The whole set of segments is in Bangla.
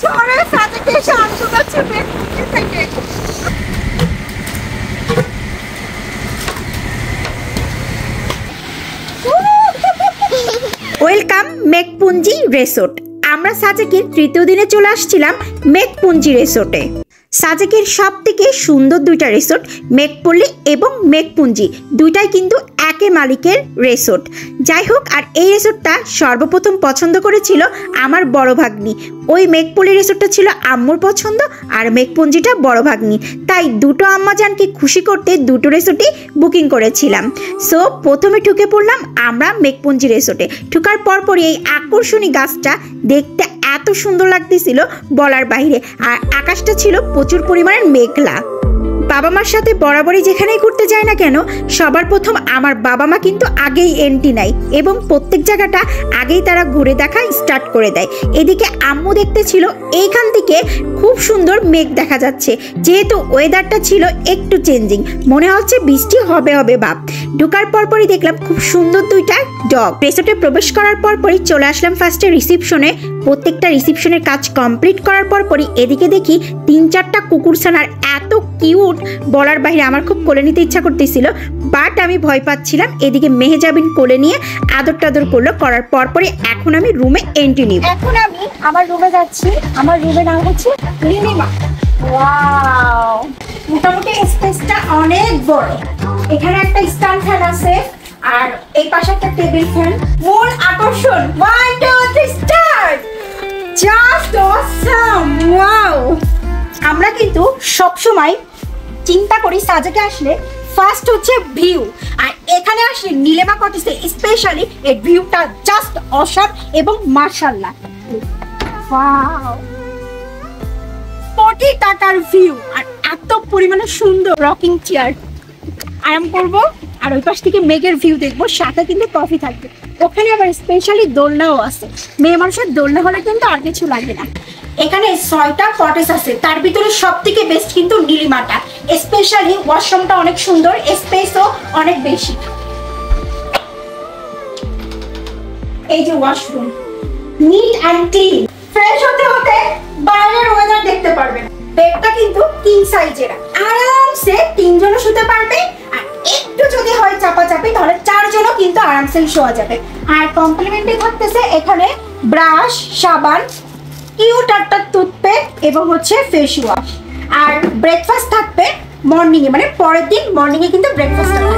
ঝড়ে সাজেকে এসে আনতে যাচ্ছে মেঘপুঞ্জি থেকে। Welcome Meghpunji resort. আমরা সাজেকের তৃতীয় দিনে চলে আসছিলাম মেঘপুঞ্জি রিসোর্টে। সাজেকের সব থেকে সুন্দর দুইটা রিসোর্ট মেঘপল্লী এবং মেঘপুঞ্জি দুইটাই কিন্তু একই মালিকের রিসোর্ট। যাই হোক, আর এই রিসোর্টটা সর্বপ্রথম পছন্দ করেছিল আমার বড় ভাগ্নি। ওই মেঘপল্লী রিসোর্টটা ছিল আম্মুর পছন্দ আর মেঘপুঞ্জিটা বড় ভাগ্নি, তাই দুটো আম্মাজানকে খুশি করতে দুটো রিসোর্টই বুকিং করেছিলাম। সো প্রথমে ঢুকে পড়লাম আমরা মেঘপুঞ্জি রিসোর্টে। ঢুকার পরপরই এই আকর্ষণীয় গাছটা দেখতে এত সুন্দর লাগতেছিল বলার বাইরে, আর আকাশটা ছিল প্রচুর পরিমাণের মেঘলা। বাবা মার সাথে বরাবরই যেখানেই ঘুরতে যায় না কেন, সবার প্রথম আমার বাবা মা কিন্তু আগেই এন্ট্রি নেয় এবং প্রত্যেক জায়গাটা আগেই তারা ঘুরে দেখা স্টার্ট করে দেয়। এদিকে আম্মু দেখতেছিল এইখান থেকে খুব সুন্দর মেঘ দেখা যাচ্ছে, যেহেতু ওয়েদারটা ছিল একটু চেঞ্জিং, মনে হচ্ছে বৃষ্টি হবে হবে ভাব। ঢোকার পরপরই দেখলাম খুব সুন্দর দুইটা ডগ। রিসোর্টে প্রবেশ করার পরপরই চলে আসলাম ফার্স্টে রিসিপশনে। প্রত্যেকটা রিসিপশনের কাজ কমপ্লিট করার পরপরই এদিকে দেখি 3-4টা কুকুরছানার এত কিউট বলার বাইরে, আমার খুব কোলে নিতে ইচ্ছা করতেছিল, বাট আমি ভয় পাচ্ছিলাম। এদিকে মেহেজাবিন কোলে নিয়ে আদর টাদর করলো, করার পরপরই এখন আমি রুমে এন্ট্রি নিব। এখন আমি আমার রুমে যাচ্ছি। আমার রুমের নাম হচ্ছে লিলিমা। ওয়াও, মোটামুটি স্পেসটা অনেক বড়। এখানে একটা স্ট্যান্ড ফ্যান আছে আর এই পাশে একটা টেবিল ফ্যান। মূল আকর্ষণ 1 2 3 স্টার্ট, জাস্ট অসাম। ওয়াও, আমরা কিন্তু সবসময় চিন্তা করি সাজেকে আসলে ফার্স্ট হচ্ছে ভিউ, আর এখানে আসলে নীলিমা কটেজে স্পেশালি এই ভিউটা জাস্ট অসাম এবং মাশাআল্লাহ। ওয়াও, 40 টাকার ভিউ আর এত পরিমাণে সুন্দর রকিং চেয়ার। আরাম করব আর ওই পাশ থেকে মেঘের ভিউ দেখবো, সাথে কিন্তু কফি থাকবে। ওখানে আবার স্পেশালি দোলনাও আছে। মেয়ে মানুষের দোলনা হলে কিন্তু আর কিছু লাগে না। এখানে 6টা কটেজ আছে, তার ভিতরে সব থেকে বেস্ট কিন্তু নীলিমাটা। স্পেশালি ওয়াশরুমটা অনেক সুন্দর, স্পেসও অনেক বেশি। এই যে washroom, neat and clean. Fresh হতে হতে বাইরের ওয়েদার দেখতে পারবেন। বেডটা কিন্তু কিং সাইজের, আরামসে 3 জনও শুতে পারবে, আর একটু যদি হয় চাপাচাপি তাহলে 4 জনও কিন্তু আরামসে শোয়া যাবে। আর কমপ্লিমেন্টে থাকতেছে এখানে ব্রাশ, সাবান, কিউট একটা টুথপেস্ট এবং হচ্ছে ফেস ওয়াশ। আর ব্রেকফাস্ট থাকবে মর্নিং এ, মানে পরের দিন মর্নিং এ কিন্তু ব্রেকফাস্ট থাকবে।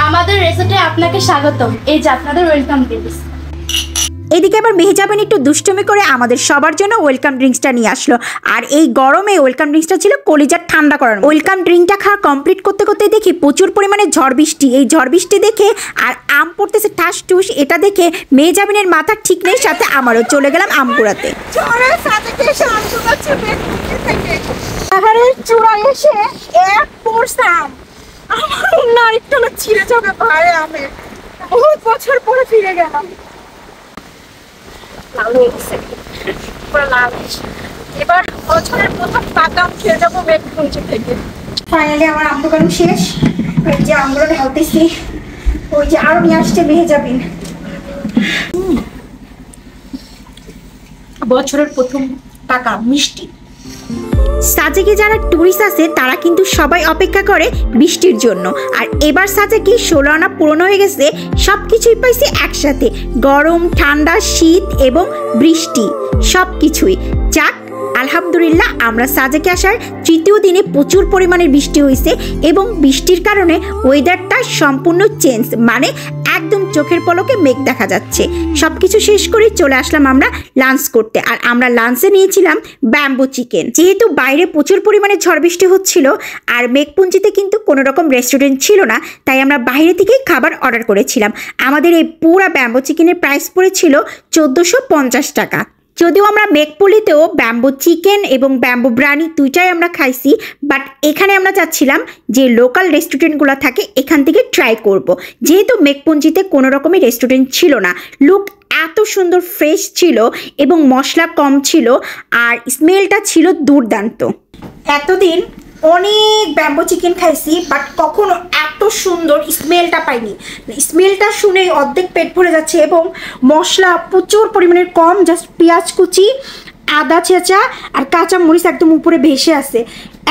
আমাদের রিসোর্টে আপনাকে স্বাগতম। এই যে আপনাদের ওয়েলকাম ড্রিঙ্কস। এদিকে আবার মেহেজাবিন একটু দুষ্টুমি করে আমাদের সবার জন্য ওয়েলকাম ড্রিঙ্কসটা নিয়ে আসলো, আর এই গরমে ওয়েলকাম ড্রিঙ্কসটা ছিল কলিজার ঠান্ডা করানো। ওয়েলকাম ড্রিঙ্কটা খাওয়া কমপ্লিট করতে করতে দেখি প্রচুর পরিমাণে ঝড় বৃষ্টি। এই ঝড় বৃষ্টি দেখে আর আম পড়তেছে ঠাস টুস, এটা দেখে মেহেজাবিনের মাথা ঠিক নেই, সাথে আমারও চলে গেলাম আম কুড়াতে। পাহাড়ের চূড়ায় এসে এক পড়ছাম, আমার নারীটা ছিঁড়ে যাবে ভাই। আমি বহুত বছর পরে ফিরে গেলাম। লাল হয়ে গেছে, পুরো লাল। এবার বছরের প্রথম পাকা আম খেয়ে যাবো মেঘপুঞ্জি থেকে। ফাইনালি আমার আম দোকান শেষ। ওই যে আমগুলো ঢালতেছি, ওই যে আরো নিয়ে আসছে মেহেজাবিন। বছরের প্রথম পাকা মিষ্টি। সাজেকে যারা টুরিস্ট আছে তারা কিন্তু সবাই অপেক্ষা করে বৃষ্টির জন্য, আর এবার সাজেকে 16 আনা পুরনো হয়ে গেছে। সব কিছুই পাইছি একসাথে, গরম, ঠান্ডা, শীত এবং বৃষ্টি সব কিছুই। যাক, আলহামদুলিল্লাহ, আমরা সাজেকে আসার তৃতীয় দিনে প্রচুর পরিমাণে বৃষ্টি হয়েছে এবং বৃষ্টির কারণে ওয়েদারটা সম্পূর্ণ চেঞ্জ, মানে একদম চোখের পলকে মেঘ দেখা যাচ্ছে। সব কিছু শেষ করে চলে আসলাম আমরা লাঞ্চ করতে, আর আমরা লাঞ্চে নিয়েছিলাম ব্যাম্বো চিকেন। যেহেতু বাইরে প্রচুর পরিমাণে ঝড় বৃষ্টি হচ্ছিল আর মেঘপুঞ্জিতে কিন্তু কোনো রকম রেস্টুরেন্ট ছিল না, তাই আমরা বাইরে থেকে খাবার অর্ডার করেছিলাম। আমাদের এই পুরো ব্যাম্বো চিকেনের প্রাইস পড়েছিল 1450 টাকা। যদিও আমরা মেঘপল্লীতেও ব্যাম্বো চিকেন এবং ব্যাম্বো বিরিয়ানি দুইটাই আমরা খাইছি, বাট এখানে আমরা চাচ্ছিলাম যে লোকাল রেস্টুরেন্টগুলো থাকে এখান থেকে ট্রাই করব। যেহেতু মেঘপুঞ্জিতে কোনো রকমই রেস্টুরেন্ট ছিল না, লুক এত সুন্দর ফ্রেশ ছিল এবং মশলা কম ছিল আর স্মেলটা ছিল দুর্দান্ত। এতদিন অনেক ব্যাম্বো চিকেন খাইছি, বাট কখনো এত সুন্দর স্মেলটা পাইনি। স্মেলটা শুনেই অর্ধেক পেট ভরে যাচ্ছে, এবং মশলা প্রচুর পরিমাণের কম, জাস্ট পেঁয়াজ কুচি, আদা ছেঁচা আর কাঁচা মরিচ একদম উপরে ভেসে আছে।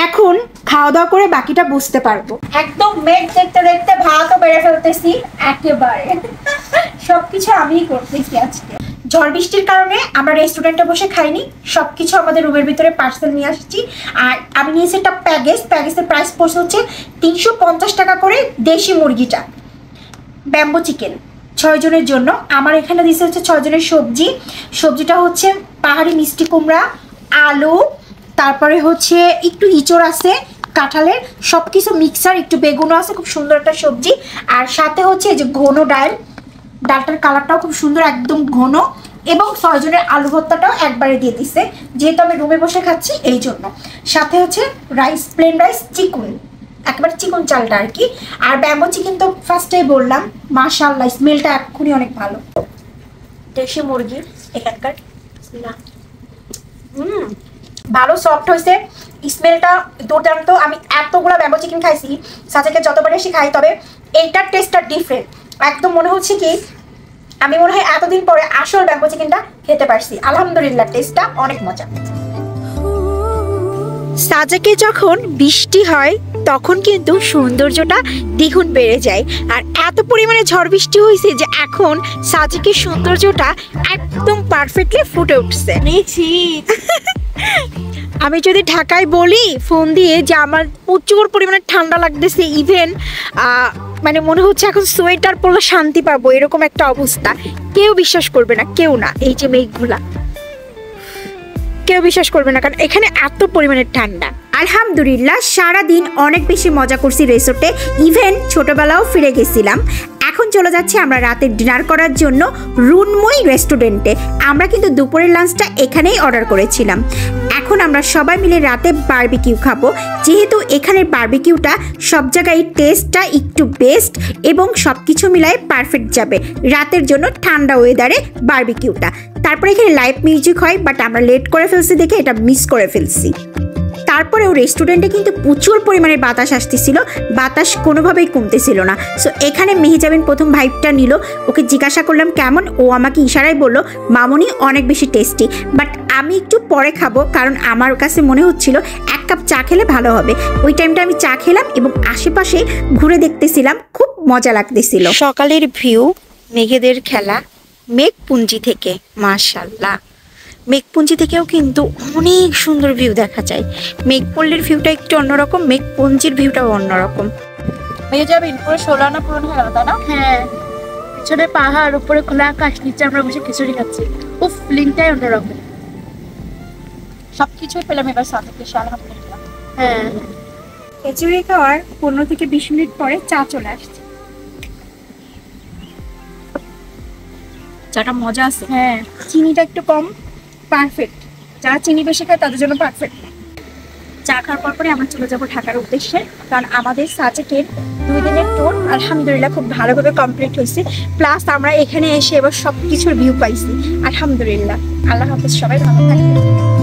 এখন খাওয়া দাওয়া করে বাকিটা বুঝতে পারবো। একদম মেঘ দেখতে দেখতে ভাতও বেড়ে ফেলতেছি একেবারে। সবকিছু আমিই করতেছি আজকে। ঝড় বৃষ্টির কারণে আমরা রেস্টুরেন্টে বসে খাইনি, সবকিছু আমাদের রুমের ভিতরে পার্সেল নিয়ে আসছি। আর আমি নিয়েছি একটা প্যাগেজের প্রাইস পড়ছে হচ্ছে 350 টাকা করে দেশি মুরগিটা। ব্যাম্বো চিকেন 6 জনের জন্য। আমার এখানে দিয়েছে হচ্ছে 6 জনের সবজিটা হচ্ছে পাহাড়ি মিষ্টি কুমড়া, আলু, তারপরে হচ্ছে একটু ইঁচড় আছে কাঁঠালের, সব কিছু মিক্সার, একটু বেগুনও আছে, খুব সুন্দর একটা সবজি। আর সাথে হচ্ছে এই যে ঘন ডালটার কালারটাও খুব সুন্দর, একদম ঘন। এবং 6 জনের আলু ভর্তাটাও একবারে দিয়ে দিচ্ছে, যেহেতু আমি রুমে বসে খাচ্ছি এই জন্য। সাথে হচ্ছে রাইস, প্লেন রাইস, চিকুন, একেবারে চিকন চালটা আর কি। আর ব্যাম্বো চিকেন তো ফার্স্টেই বললাম, মাশাআল্লাহ স্মেলটা এক্ষুনি অনেক ভালো। দেশি মুরগি এখানকার, ভালো সফট হয়েছে, স্মেলটা দুর্দান্ত। আমি এতগুলো ব্যাম্বো চিকেন খাইছি, সাজেকে যতবার এসে খাই, তবে এইটার টেস্টটা ডিফারেন্ট। একদম মনে হচ্ছে কি আমি মনে হয় এতদিন পরে আসল ব্যাম্বো চিকেনটা খেতে পারছি। আলহামদুলিল্লাহ, টেস্টটা অনেক মজা। সাজেকে যখন বৃষ্টি হয় তখন কিন্তু সৌন্দর্যটা দ্বিগুণ বেড়ে যায়। আর এত পরিমাণে ঝড় বৃষ্টি হয়েছে যে এখন সাজেকের সৌন্দর্যটা একদম পারফেক্টলি ফুটে উঠছে। আমি যদি ঢাকায় বলি ফোন দিয়ে যে আমার প্রচুর পরিমাণে ঠান্ডা লাগতেছে, ইভেন মানে মনে হচ্ছে এখন সোয়েটার পরলে শান্তি পাবো, এরকম একটা অবস্থা, কেউ বিশ্বাস করবে না, কেউ না। এই যে মেঘগুলা, কেউ বিশ্বাস করবে না, কারণ এখানে এত পরিমাণে ঠান্ডা। আলহামদুলিল্লাহ সারাদিন অনেক বেশি মজা করছি রিসোর্টে, ইভেন ছোটবেলাও ফিরে গেছিলাম। এখন চলে যাচ্ছি আমরা রাতের ডিনার করার জন্য রুনময় রেস্টুরেন্টে। আমরা কিন্তু দুপুরের লাঞ্চটা এখানেই অর্ডার করেছিলাম। এখন আমরা সবাই মিলে রাতে বারবিকিউ খাবো, যেহেতু এখানের বারবিকিউটা সব জায়গায় টেস্টটা একটু বেস্ট এবং সব কিছু মিলায় পারফেক্ট যাবে রাতের জন্য ঠান্ডা ওয়েদারে বারবিকিউটা। তারপরে এখানে লাইভ মিউজিক হয়, বাট আমরা লেট করে ফেলছি দেখে এটা মিস করে ফেলছি। তারপরেও রেস্টুরেন্টে কিন্তু প্রচুর পরিমাণে বাতাস আসতেছিল, বাতাস কোনোভাবেই কমতেছিল না। সো এখানে মেহেজাবিন প্রথম ভাইবটা নিল, ওকে জিজ্ঞাসা করলাম কেমন, ও আমাকে ইশারায় বলল মামুনি অনেক বেশি টেস্টি, বাট আমি একটু পরে খাবো, কারণ আমার কাছে মনে হচ্ছিল 1 কাপ চা খেলে ভালো হবে। ওই টাইমটা আমি চা খেলাম এবং আশেপাশে ঘুরে দেখতেছিলাম, খুব মজা লাগতেছিল। সকালের ভিউ, মেঘেদের খেলা মেঘপুঞ্জি থেকে, মাশাআল্লাহ মেঘপুঞ্জি থেকেও কিন্তু অনেক সুন্দর ভিউ দেখা যায়। মেঘপল্লীর ভিউটা একটু অন্যরকম, মেঘপুঞ্জির ভিউটাও অন্যরকম। মেজাবিন পুরো 16 আনা পূরণ হয়ে গেল, তাই না? হ্যাঁ, পিছনে পাহাড়, উপরে খোলা আকাশ, নিচে আমরা বসে খিচুড়ি খাচ্ছি। উফ, ফিলিংটাই অন্যরকম। সবকিছুই পেলাম এবার সাথে, আলহামদুলিল্লাহ। হ্যাঁ, খিচুড়ি খাওয়ার 15 থেকে 20 মিনিট পরে চা চলে আসছে। চাটা মজা আছে, হ্যাঁ, চিনিটা একটু কম, পারফেক্ট। যারা চিনি বেশি খায় তাদের জন্য পারফেক্ট। চা খাওয়ার পরে আমরা চলে যাবো ঢাকার উদ্দেশ্যে, কারণ আমাদের সাজেকের 2 দিনের ট্যুর আলহামদুলিল্লাহ খুব ভালোভাবে কমপ্লিট হয়েছে। প্লাস আমরা এখানে এসে এবার সব কিছুর ভিউ পাইছি আলহামদুলিল্লাহ। আল্লাহ হাফেজ, সবাই ভালো থাকবেন।